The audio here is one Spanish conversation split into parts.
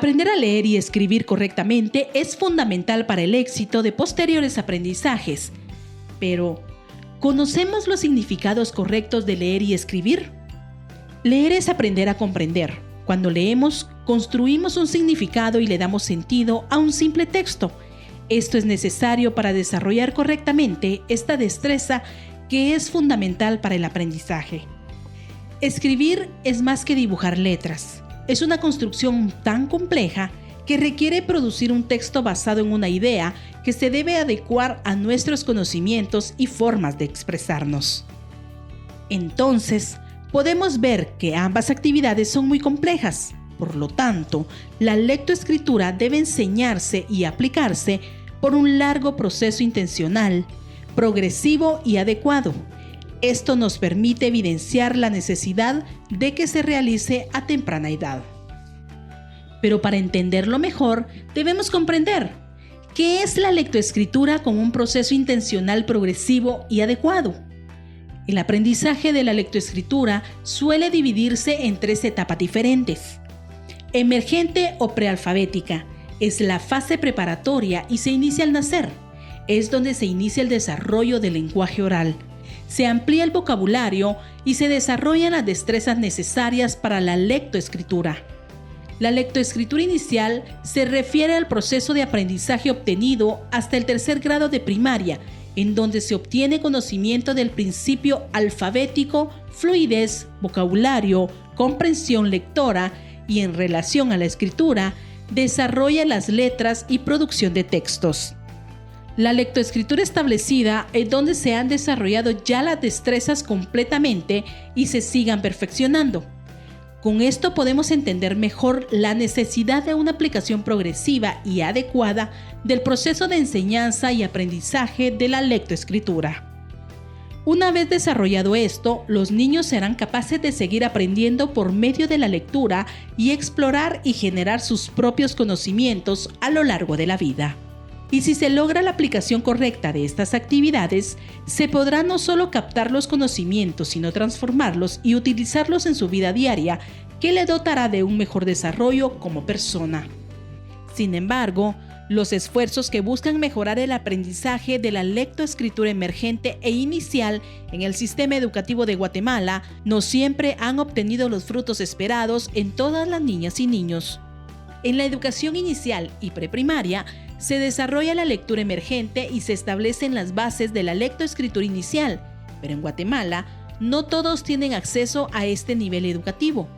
Aprender a leer y escribir correctamente es fundamental para el éxito de posteriores aprendizajes. Pero, ¿conocemos los significados correctos de leer y escribir? Leer es aprender a comprender. Cuando leemos, construimos un significado y le damos sentido a un simple texto. Esto es necesario para desarrollar correctamente esta destreza que es fundamental para el aprendizaje. Escribir es más que dibujar letras. Es una construcción tan compleja que requiere producir un texto basado en una idea que se debe adecuar a nuestros conocimientos y formas de expresarnos. Entonces, podemos ver que ambas actividades son muy complejas. Por lo tanto, la lectoescritura debe enseñarse y aplicarse por un largo proceso intencional, progresivo y adecuado. Esto nos permite evidenciar la necesidad de que se realice a temprana edad. Pero para entenderlo mejor, debemos comprender qué es la lectoescritura como un proceso intencional progresivo y adecuado. El aprendizaje de la lectoescritura suele dividirse en 3 etapas diferentes. Emergente o prealfabética es la fase preparatoria y se inicia al nacer. Es donde se inicia el desarrollo del lenguaje oral. Se amplía el vocabulario y se desarrollan las destrezas necesarias para la lectoescritura. La lectoescritura inicial se refiere al proceso de aprendizaje obtenido hasta el 3er grado de primaria, en donde se obtiene conocimiento del principio alfabético, fluidez, vocabulario, comprensión lectora y en relación a la escritura, desarrolla las letras y producción de textos. La lectoescritura establecida es donde se han desarrollado ya las destrezas completamente y se sigan perfeccionando. Con esto podemos entender mejor la necesidad de una aplicación progresiva y adecuada del proceso de enseñanza y aprendizaje de la lectoescritura. Una vez desarrollado esto, los niños serán capaces de seguir aprendiendo por medio de la lectura y explorar y generar sus propios conocimientos a lo largo de la vida. Y si se logra la aplicación correcta de estas actividades, se podrá no solo captar los conocimientos, sino transformarlos y utilizarlos en su vida diaria, que le dotará de un mejor desarrollo como persona. Sin embargo, los esfuerzos que buscan mejorar el aprendizaje de la lectoescritura emergente e inicial en el sistema educativo de Guatemala no siempre han obtenido los frutos esperados en todas las niñas y niños. En la educación inicial y preprimaria, se desarrolla la lectura emergente y se establecen las bases de la lectoescritura inicial, pero en Guatemala no todos tienen acceso a este nivel educativo,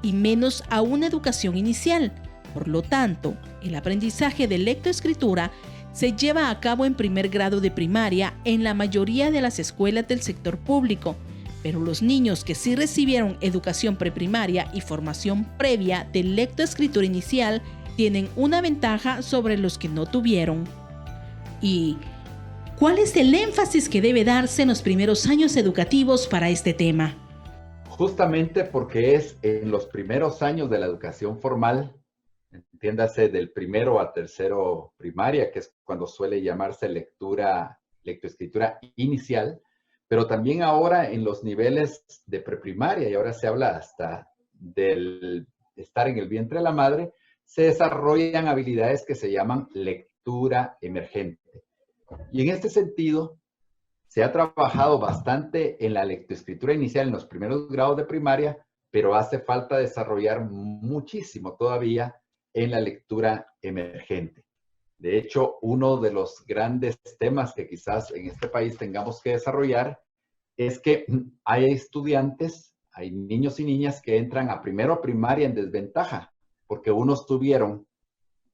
y menos a una educación inicial. Por lo tanto, el aprendizaje de lectoescritura se lleva a cabo en 1er grado de primaria en la mayoría de las escuelas del sector público, pero los niños que sí recibieron educación preprimaria y formación previa de lectoescritura inicial tienen una ventaja sobre los que no tuvieron. ¿Y cuál es el énfasis que debe darse en los primeros años educativos para este tema? Justamente porque es en los primeros años de la educación formal, entiéndase del 1º a 3º primaria, que es cuando suele llamarse lectoescritura inicial, pero también ahora en los niveles de preprimaria, y ahora se habla hasta del estar en el vientre de la madre, se desarrollan habilidades que se llaman lectura emergente. Y en este sentido, se ha trabajado bastante en la lectoescritura inicial en los primeros grados de primaria, pero hace falta desarrollar muchísimo todavía en la lectura emergente. De hecho, uno de los grandes temas que quizás en este país tengamos que desarrollar es que hay estudiantes, hay niños y niñas que entran a primero primaria en desventaja, porque unos tuvieron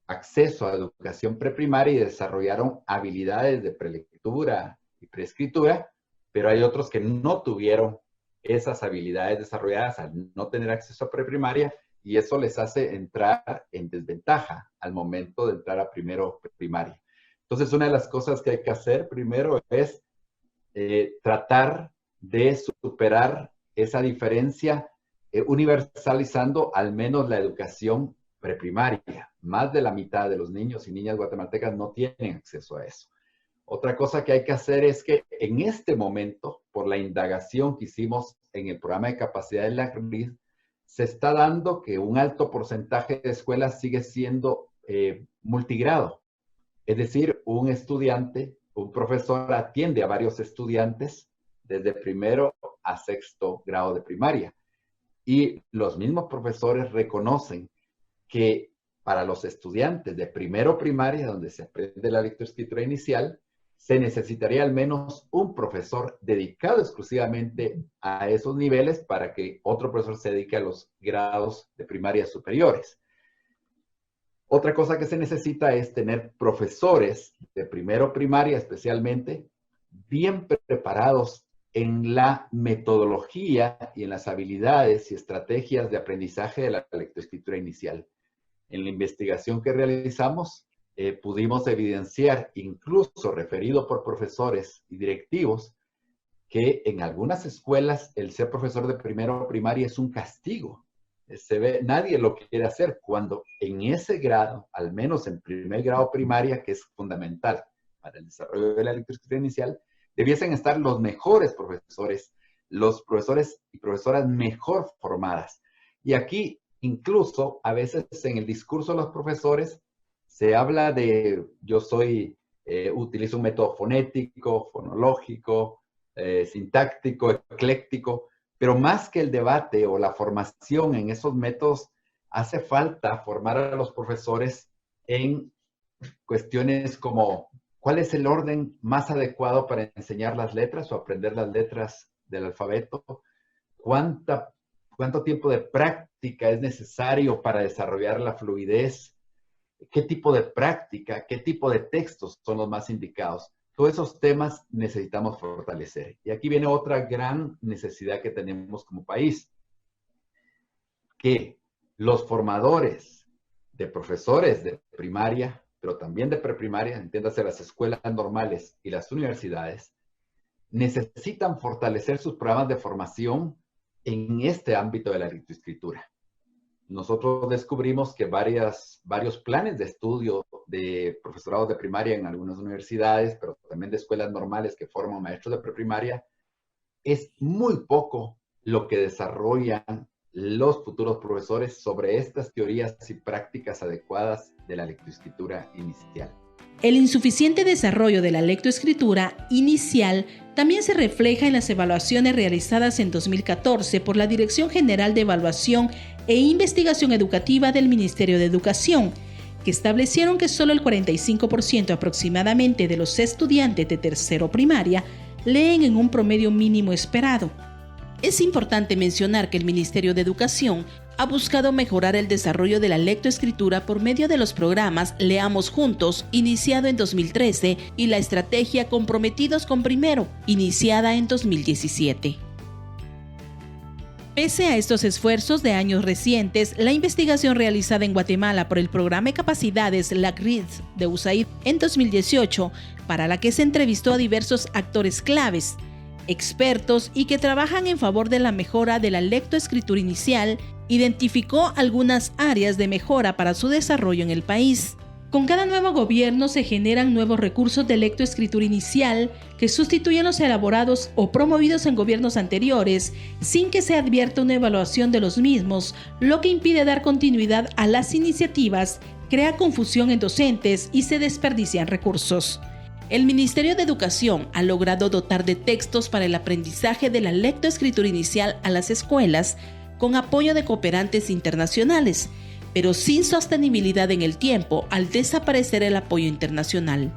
acceso a educación preprimaria y desarrollaron habilidades de prelectura y preescritura, pero hay otros que no tuvieron esas habilidades desarrolladas al no tener acceso a preprimaria y eso les hace entrar en desventaja al momento de entrar a primero primaria. Entonces, una de las cosas que hay que hacer primero es tratar de superar esa diferencia universalizando al menos la educación preprimaria. Más de la mitad de los niños y niñas guatemaltecas no tienen acceso a eso. Otra cosa que hay que hacer es que en este momento, por la indagación que hicimos en el programa de capacidad de la RID, se está dando que un alto porcentaje de escuelas sigue siendo multigrado. Es decir, un profesor atiende a varios estudiantes desde primero a sexto grado de primaria. Y los mismos profesores reconocen que para los estudiantes de primero primaria, donde se aprende la lectoescritura inicial, se necesitaría al menos un profesor dedicado exclusivamente a esos niveles para que otro profesor se dedique a los grados de primaria superiores. Otra cosa que se necesita es tener profesores de primero primaria especialmente bien preparados en la metodología y en las habilidades y estrategias de aprendizaje de la lectoescritura inicial. En la investigación que realizamos, pudimos evidenciar, incluso referido por profesores y directivos, que en algunas escuelas el ser profesor de primero primaria es un castigo. Nadie lo quiere hacer, cuando en ese grado, al menos en primer grado primaria, que es fundamental para el desarrollo de la lectoescritura inicial, debiesen estar los mejores profesores, los profesores y profesoras mejor formadas. Y aquí, incluso, a veces en el discurso de los profesores, se habla de, utilizo un método fonético, fonológico, sintáctico, ecléctico, pero más que el debate o la formación en esos métodos, hace falta formar a los profesores en cuestiones como ¿cuál es el orden más adecuado para enseñar las letras o aprender las letras del alfabeto? ¿Cuánto tiempo de práctica es necesario para desarrollar la fluidez? ¿Qué tipo de práctica, qué tipo de textos son los más indicados? Todos esos temas necesitamos fortalecer. Y aquí viene otra gran necesidad que tenemos como país, que los formadores de profesores de primaria, pero también de preprimaria, entiéndase las escuelas normales y las universidades, necesitan fortalecer sus programas de formación en este ámbito de la lectoescritura. Nosotros descubrimos que varios planes de estudio de profesorado de primaria en algunas universidades, pero también de escuelas normales que forman maestros de preprimaria, es muy poco lo que desarrollan los futuros profesores sobre estas teorías y prácticas adecuadas de la lectoescritura inicial. El insuficiente desarrollo de la lectoescritura inicial también se refleja en las evaluaciones realizadas en 2014 por la Dirección General de Evaluación e Investigación Educativa del Ministerio de Educación, que establecieron que solo el 45% aproximadamente de los estudiantes de tercero primaria leen en un promedio mínimo esperado. Es importante mencionar que el Ministerio de Educación ha buscado mejorar el desarrollo de la lectoescritura por medio de los programas Leamos Juntos, iniciado en 2013, y la estrategia Comprometidos con Primero, iniciada en 2017. Pese a estos esfuerzos de años recientes, la investigación realizada en Guatemala por el Programa de Capacidades LACRID de USAID en 2018, para la que se entrevistó a diversos actores claves, expertos y que trabajan en favor de la mejora de la lectoescritura inicial, identificó algunas áreas de mejora para su desarrollo en el país. Con cada nuevo gobierno se generan nuevos recursos de lectoescritura inicial que sustituyen los elaborados o promovidos en gobiernos anteriores sin que se advierta una evaluación de los mismos, lo que impide dar continuidad a las iniciativas, crea confusión en docentes y se desperdician recursos. El Ministerio de Educación ha logrado dotar de textos para el aprendizaje de la lectoescritura inicial a las escuelas con apoyo de cooperantes internacionales, pero sin sostenibilidad en el tiempo al desaparecer el apoyo internacional.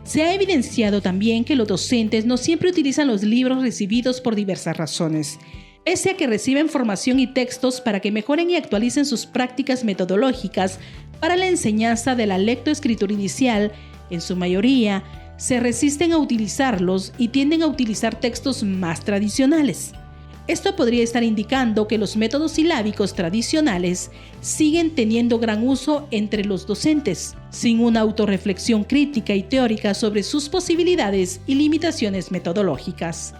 Se ha evidenciado también que los docentes no siempre utilizan los libros recibidos por diversas razones, pese a que reciben formación y textos para que mejoren y actualicen sus prácticas metodológicas para la enseñanza de la lectoescritura inicial. En su mayoría, se resisten a utilizarlos y tienden a utilizar textos más tradicionales. Esto podría estar indicando que los métodos silábicos tradicionales siguen teniendo gran uso entre los docentes, sin una autorreflexión crítica y teórica sobre sus posibilidades y limitaciones metodológicas.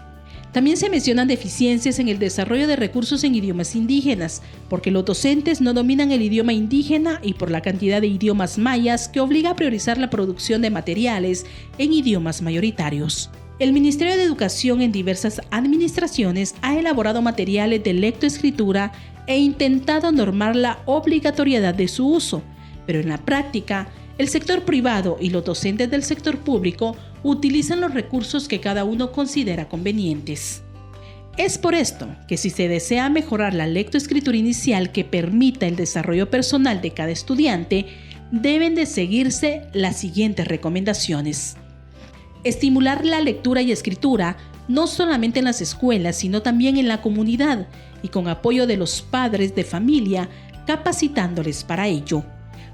También se mencionan deficiencias en el desarrollo de recursos en idiomas indígenas, porque los docentes no dominan el idioma indígena y por la cantidad de idiomas mayas que obliga a priorizar la producción de materiales en idiomas mayoritarios. El Ministerio de Educación en diversas administraciones ha elaborado materiales de lectoescritura e intentado normar la obligatoriedad de su uso, pero en la práctica, el sector privado y los docentes del sector público utilizan los recursos que cada uno considera convenientes. Es por esto que si se desea mejorar la lectoescritura inicial que permita el desarrollo personal de cada estudiante, deben de seguirse las siguientes recomendaciones. Estimular la lectura y escritura no solamente en las escuelas, sino también en la comunidad y con apoyo de los padres de familia, capacitándoles para ello.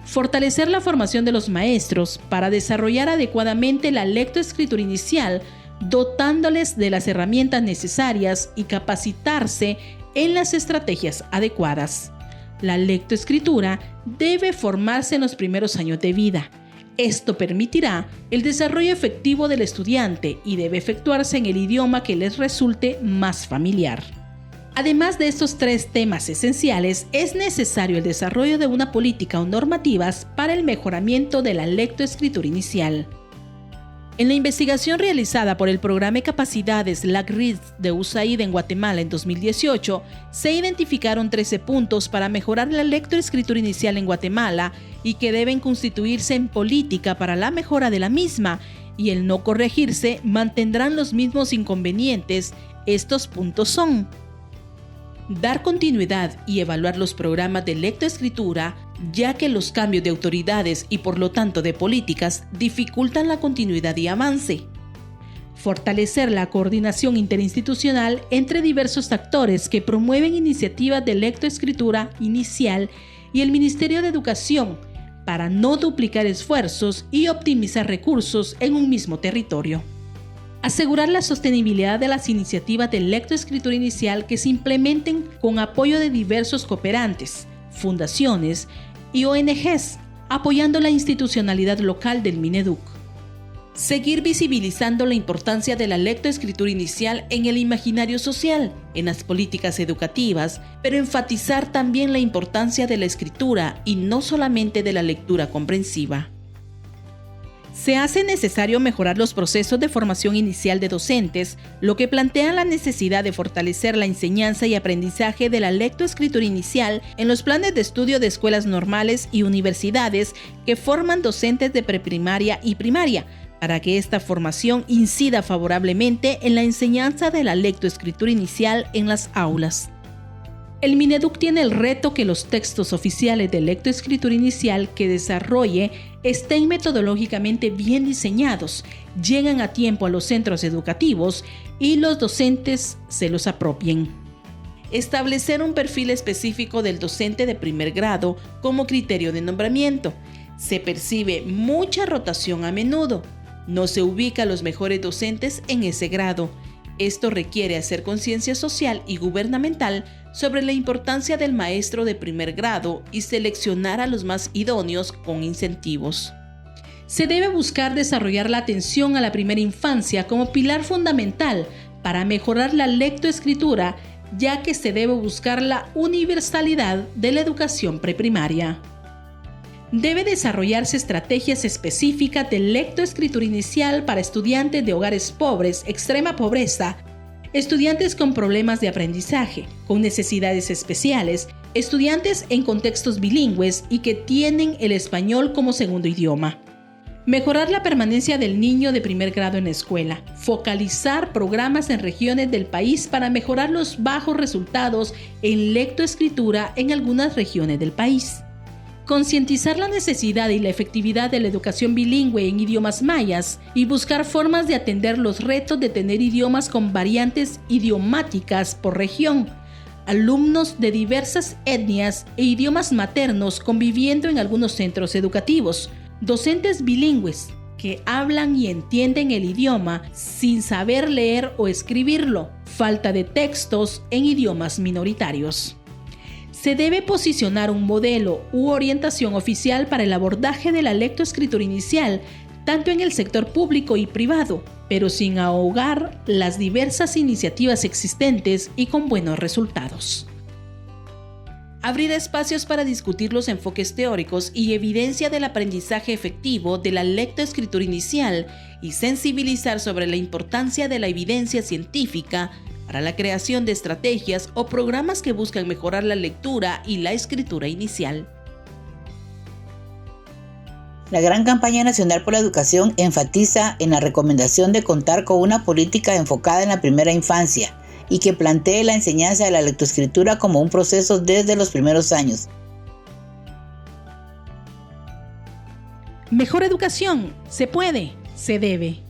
Fortalecer la formación de los maestros para desarrollar adecuadamente la lectoescritura inicial, dotándoles de las herramientas necesarias y capacitarse en las estrategias adecuadas. La lectoescritura debe formarse en los primeros años de vida. Esto permitirá el desarrollo efectivo del estudiante y debe efectuarse en el idioma que les resulte más familiar. Además de estos 3 temas esenciales, es necesario el desarrollo de una política o normativas para el mejoramiento de la lectoescritura inicial. En la investigación realizada por el Programa de Capacidades LACRID de USAID en Guatemala en 2018, se identificaron 13 puntos para mejorar la lectoescritura inicial en Guatemala y que deben constituirse en política para la mejora de la misma, y el no corregirse mantendrán los mismos inconvenientes. Estos puntos son: dar continuidad y evaluar los programas de lectoescritura, ya que los cambios de autoridades y por lo tanto de políticas dificultan la continuidad y avance. Fortalecer la coordinación interinstitucional entre diversos actores que promueven iniciativas de lectoescritura inicial y el Ministerio de Educación para no duplicar esfuerzos y optimizar recursos en un mismo territorio. Asegurar la sostenibilidad de las iniciativas de lectoescritura inicial que se implementen con apoyo de diversos cooperantes, fundaciones y ONGs, apoyando la institucionalidad local del Mineduc. Seguir visibilizando la importancia de la lectoescritura inicial en el imaginario social, en las políticas educativas, pero enfatizar también la importancia de la escritura y no solamente de la lectura comprensiva. Se hace necesario mejorar los procesos de formación inicial de docentes, lo que plantea la necesidad de fortalecer la enseñanza y aprendizaje de la lectoescritura inicial en los planes de estudio de escuelas normales y universidades que forman docentes de preprimaria y primaria, para que esta formación incida favorablemente en la enseñanza de la lectoescritura inicial en las aulas. El Mineduc tiene el reto que los textos oficiales de lectoescritura inicial que desarrolle estén metodológicamente bien diseñados, lleguen a tiempo a los centros educativos y los docentes se los apropien. Establecer un perfil específico del docente de primer grado como criterio de nombramiento. Se percibe mucha rotación a menudo. No se ubica a los mejores docentes en ese grado. Esto requiere hacer conciencia social y gubernamental sobre la importancia del maestro de primer grado y seleccionar a los más idóneos con incentivos. Se debe buscar desarrollar la atención a la primera infancia como pilar fundamental para mejorar la lectoescritura, ya que se debe buscar la universalidad de la educación preprimaria. Debe desarrollarse estrategias específicas de lectoescritura inicial para estudiantes de hogares pobres, extrema pobreza, estudiantes con problemas de aprendizaje, con necesidades especiales, estudiantes en contextos bilingües y que tienen el español como segundo idioma. Mejorar la permanencia del niño de primer grado en la escuela. Focalizar programas en regiones del país para mejorar los bajos resultados en lectoescritura en algunas regiones del país. Concientizar la necesidad y la efectividad de la educación bilingüe en idiomas mayas y buscar formas de atender los retos de tener idiomas con variantes idiomáticas por región, alumnos de diversas etnias e idiomas maternos conviviendo en algunos centros educativos, docentes bilingües que hablan y entienden el idioma sin saber leer o escribirlo, falta de textos en idiomas minoritarios. Se debe posicionar un modelo u orientación oficial para el abordaje de la lectoescritura inicial, tanto en el sector público y privado, pero sin ahogar las diversas iniciativas existentes y con buenos resultados. Abrir espacios para discutir los enfoques teóricos y evidencia del aprendizaje efectivo de la lectoescritura inicial y sensibilizar sobre la importancia de la evidencia científica para la creación de estrategias o programas que buscan mejorar la lectura y la escritura inicial. La Gran Campaña Nacional por la Educación enfatiza en la recomendación de contar con una política enfocada en la primera infancia y que plantee la enseñanza de la lectoescritura como un proceso desde los primeros años. Mejor educación, se puede, se debe.